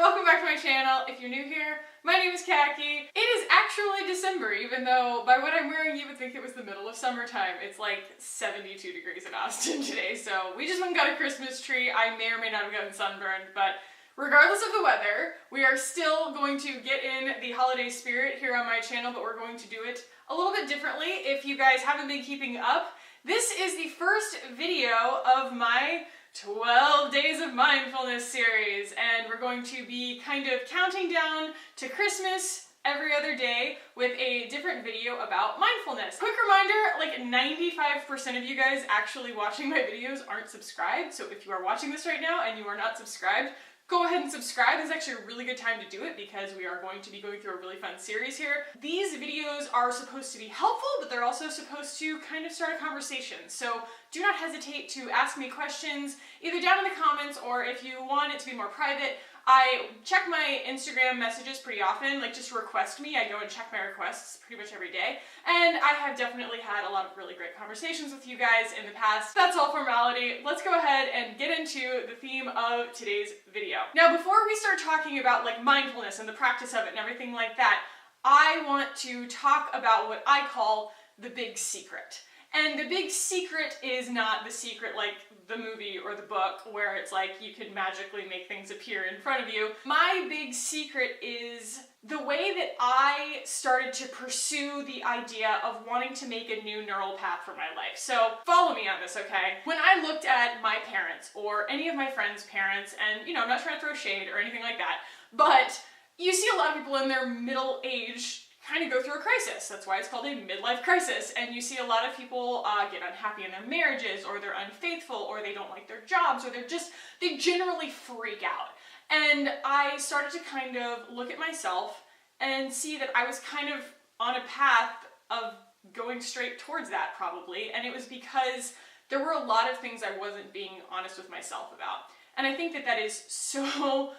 welcome back to my channel. If you're new here, my name is Khaki. It is actually December, even though by what I'm wearing you would think it was the middle of summertime. It's like 72 degrees in Austin today, so we just went and got a Christmas tree. I may or may not have gotten sunburned, but regardless of the weather, we are still going to get in the holiday spirit here on my channel, but we're going to do it a little bit differently. If you guys haven't been keeping up, this is the first video of my 12 Days of Mindfulness series, and we're going to be kind of counting down to Christmas every other day with a different video about mindfulness. Quick reminder, like 95% of you guys actually watching my videos aren't subscribed, so if you are watching this right now and you are not subscribed, go ahead and subscribe. This is actually a really good time to do it because we are going to be going through a really fun series here. These videos are supposed to be helpful, but they're also supposed to kind of start a conversation. So do not hesitate to ask me questions either down in the comments, or if you want it to be more private, I check my Instagram messages pretty often, like just request me. I go and check my requests pretty much every day. And I have definitely had a lot of really great conversations with you guys in the past. That's all formality. Let's go ahead and get into the theme of today's video. Now, before we start talking about like mindfulness and the practice of it and everything like that, I want to talk about what I call the big secret. And the big secret is not the secret like the movie or the book where it's like you could magically make things appear in front of you. My big secret is the way that I started to pursue the idea of wanting to make a new neural path for my life. So follow me on this, okay? When I looked at my parents or any of my friends' parents, and you know, I'm not trying to throw shade or anything like that, but you see a lot of people in their middle age kind of go through a crisis. That's why it's called a midlife crisis. And you see a lot of people get unhappy in their marriages, or they're unfaithful, or they don't like their jobs, or they generally freak out. And I started to kind of look at myself and see that I was kind of on a path of going straight towards that probably. And it was because there were a lot of things I wasn't being honest with myself about. And I think that that is so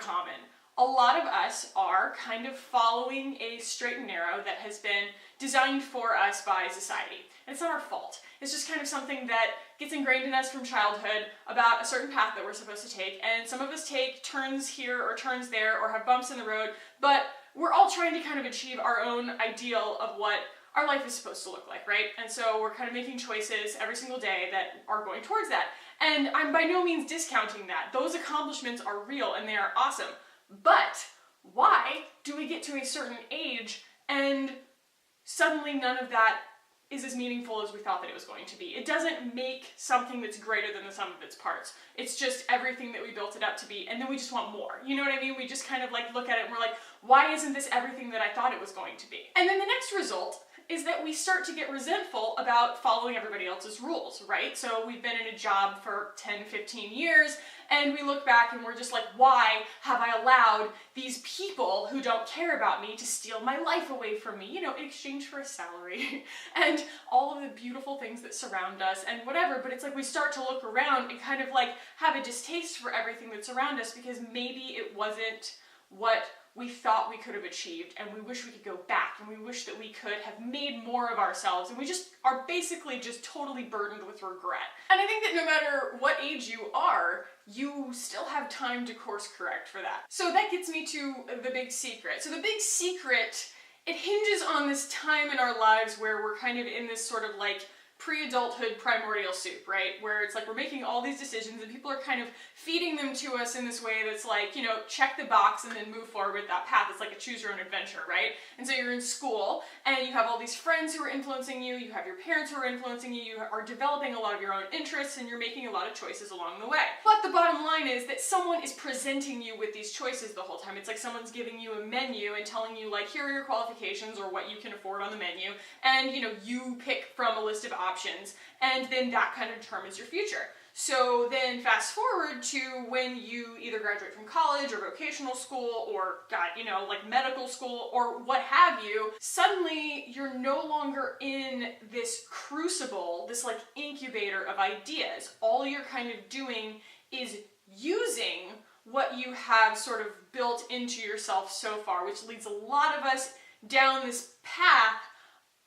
common. A lot of us are kind of following a straight and narrow that has been designed for us by society. And it's not our fault. It's just kind of something that gets ingrained in us from childhood about a certain path that we're supposed to take. And some of us take turns here or turns there or have bumps in the road, but we're all trying to kind of achieve our own ideal of what our life is supposed to look like, right? And so we're kind of making choices every single day that are going towards that. And I'm by no means discounting that. Those accomplishments are real and they are awesome. But why do we get to a certain age and suddenly none of that is as meaningful as we thought that it was going to be? It doesn't make something that's greater than the sum of its parts. It's just everything that we built it up to be, and then we just want more. You know what I mean? We just kind of like look at it and we're like, why isn't this everything that I thought it was going to be? And then the next result is that we start to get resentful about following everybody else's rules, right? So we've been in a job for 10, 15 years, and we look back and we're just like, why have I allowed these people who don't care about me to steal my life away from me, you know, in exchange for a salary and all of the beautiful things that surround us and whatever. But it's like we start to look around and kind of like have a distaste for everything that's around us because maybe it wasn't what we thought we could have achieved, and we wish we could go back, and we wish that we could have made more of ourselves, and we just are basically just totally burdened with regret. And I think that no matter what age you are, you still have time to course correct for that. So that gets me to the big secret. So the big secret, it hinges on this time in our lives where we're kind of in this sort of like pre-adulthood primordial soup, right? Where it's like we're making all these decisions and people are kind of feeding them to us in this way that's like, you know, check the box and then move forward with that path. It's like a choose your own adventure, right? And so you're in school and you have all these friends who are influencing you, you have your parents who are influencing you, you are developing a lot of your own interests, and you're making a lot of choices along the way. But the bottom line is that someone is presenting you with these choices the whole time. It's like someone's giving you a menu and telling you like, here are your qualifications or what you can afford on the menu, and you know, you pick from a list of options, and then that kind of determines your future. So then fast forward to when you either graduate from college or vocational school or like medical school or what have you, suddenly you're no longer in this crucible, this like incubator of ideas. All you're kind of doing is using what you have sort of built into yourself so far, which leads a lot of us down this path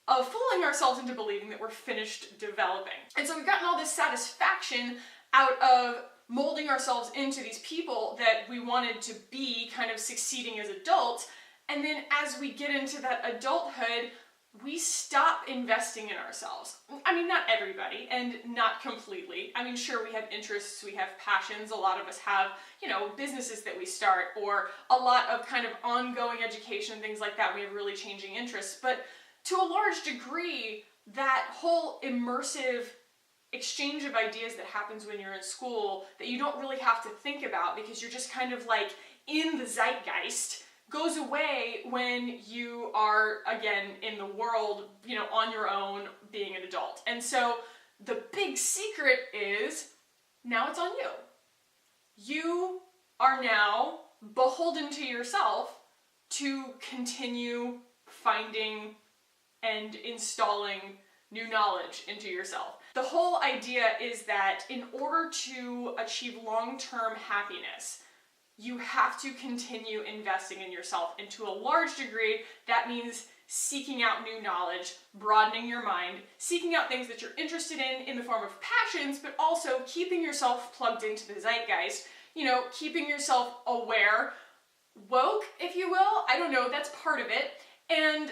of fooling ourselves into believing that we're finished developing. And so we've gotten all this satisfaction out of molding ourselves into these people that we wanted to be, kind of succeeding as adults. And then as we get into that adulthood, we stop investing in ourselves. I mean, not everybody, and not completely. I mean, sure, we have interests, we have passions. A lot of us have, businesses that we start, or a lot of kind of ongoing education, things like that. We have really changing interests. But to a large degree, that whole immersive exchange of ideas that happens when you're in school, that you don't really have to think about because you're just kind of like in the zeitgeist, goes away when you are, again, in the world, on your own, being an adult. And so the big secret is, now it's on you. You are now beholden to yourself to continue finding and installing new knowledge into yourself. The whole idea is that in order to achieve long-term happiness, you have to continue investing in yourself. And to a large degree, that means seeking out new knowledge, broadening your mind, seeking out things that you're interested in the form of passions, but also keeping yourself plugged into the zeitgeist, keeping yourself aware, woke, if you will. I don't know, that's part of it. And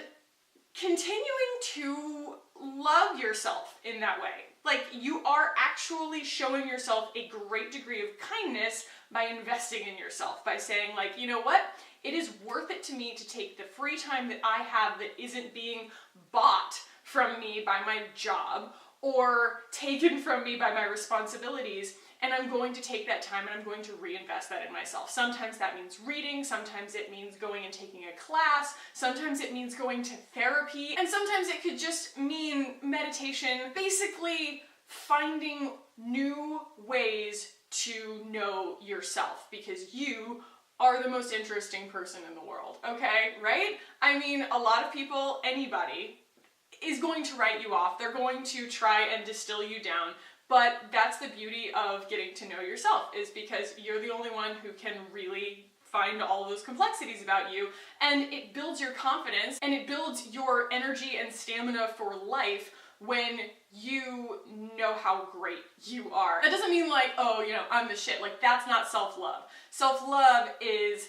continuing to love yourself in that way. Like, you are actually showing yourself a great degree of kindness by investing in yourself, by saying, like, you know what? It is worth it to me to take the free time that I have that isn't being bought from me by my job or taken from me by my responsibilities, and I'm going to take that time and I'm going to reinvest that in myself. Sometimes that means reading, sometimes it means going and taking a class, sometimes it means going to therapy, and sometimes it could just mean meditation. Basically, finding new ways to know yourself, because you are the most interesting person in the world, okay? Right? I mean, a lot of people, anybody, is going to write you off. They're going to try and distill you down. But that's the beauty of getting to know yourself, is because you're the only one who can really find all those complexities about you, and it builds your confidence and it builds your energy and stamina for life when you know how great you are. That doesn't mean like, oh, I'm the shit. Like, that's not self-love. Self-love is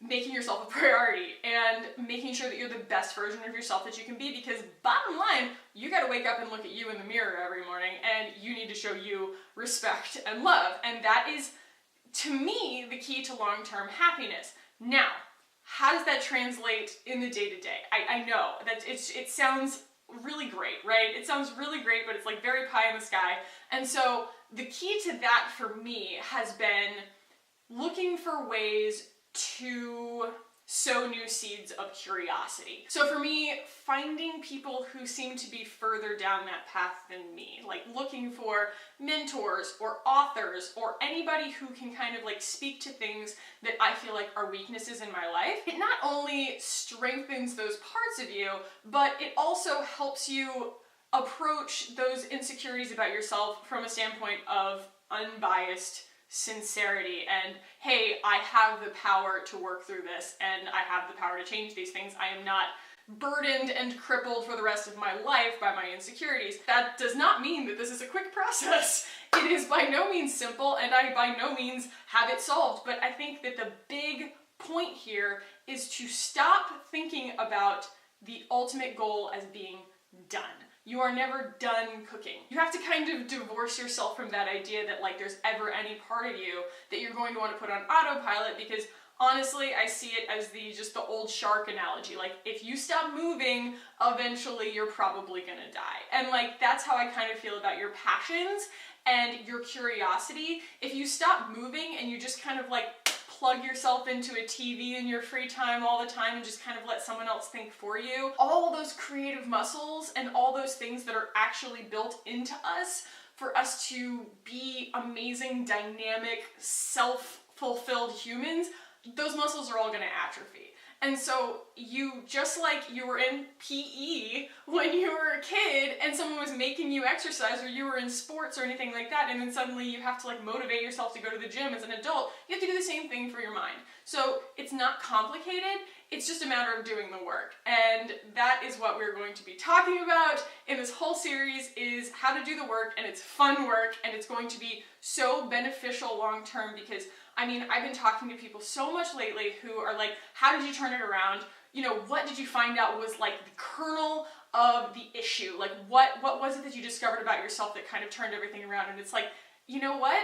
making yourself a priority and making sure that you're the best version of yourself that you can be, because bottom line, you gotta wake up and look at you in the mirror every morning, and you need to show you respect and love. And that is, to me, the key to long-term happiness. Now, how does that translate in the day-to-day? I know that it sounds really great, right? It sounds really great, but it's like very pie in the sky. And so the key to that for me has been looking for ways to sow new seeds of curiosity. So for me, finding people who seem to be further down that path than me, like looking for mentors or authors or anybody who can kind of like speak to things that I feel like are weaknesses in my life, it not only strengthens those parts of you, but it also helps you approach those insecurities about yourself from a standpoint of unbiased sincerity and, hey, I have the power to work through this and I have the power to change these things. I am not burdened and crippled for the rest of my life by my insecurities. That does not mean that this is a quick process. It is by no means simple, and I by no means have it solved, but I think that the big point here is to stop thinking about the ultimate goal as being done. You are never done cooking. You have to kind of divorce yourself from that idea that like there's ever any part of you that you're going to want to put on autopilot, because honestly, I see it as just the old shark analogy. Like, if you stop moving, eventually you're probably gonna die. And like, that's how I kind of feel about your passions and your curiosity. If you stop moving and you just kind of like plug yourself into a TV in your free time all the time and just kind of let someone else think for you, all those creative muscles and all those things that are actually built into us for us to be amazing, dynamic, self-fulfilled humans, those muscles are all going to atrophy. And so you, just like you were in PE when you were a kid and someone was making you exercise, or you were in sports or anything like that, and then suddenly you have to like motivate yourself to go to the gym as an adult, you have to do the same thing for your mind. So it's not complicated, it's just a matter of doing the work. And that is what we're going to be talking about in this whole series, is how to do the work, and it's fun work, and it's going to be so beneficial long term, because I mean, I've been talking to people so much lately who are like, how did you turn it around? You know, what did you find out was like the kernel of the issue? Like what was it that you discovered about yourself that kind of turned everything around? And it's like, you know what?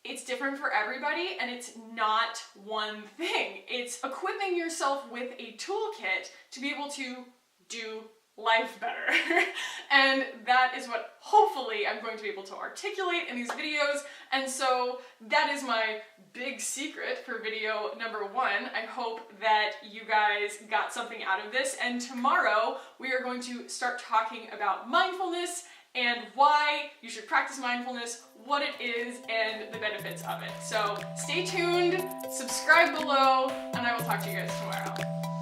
It's different for everybody, and it's not one thing. It's equipping yourself with a toolkit to be able to do life better. And that is what hopefully I'm going to be able to articulate in these videos. And so that is my big secret for video number 1. I hope that you guys got something out of this. And tomorrow we are going to start talking about mindfulness and why you should practice mindfulness, what it is, and the benefits of it. So stay tuned, subscribe below, and I will talk to you guys tomorrow.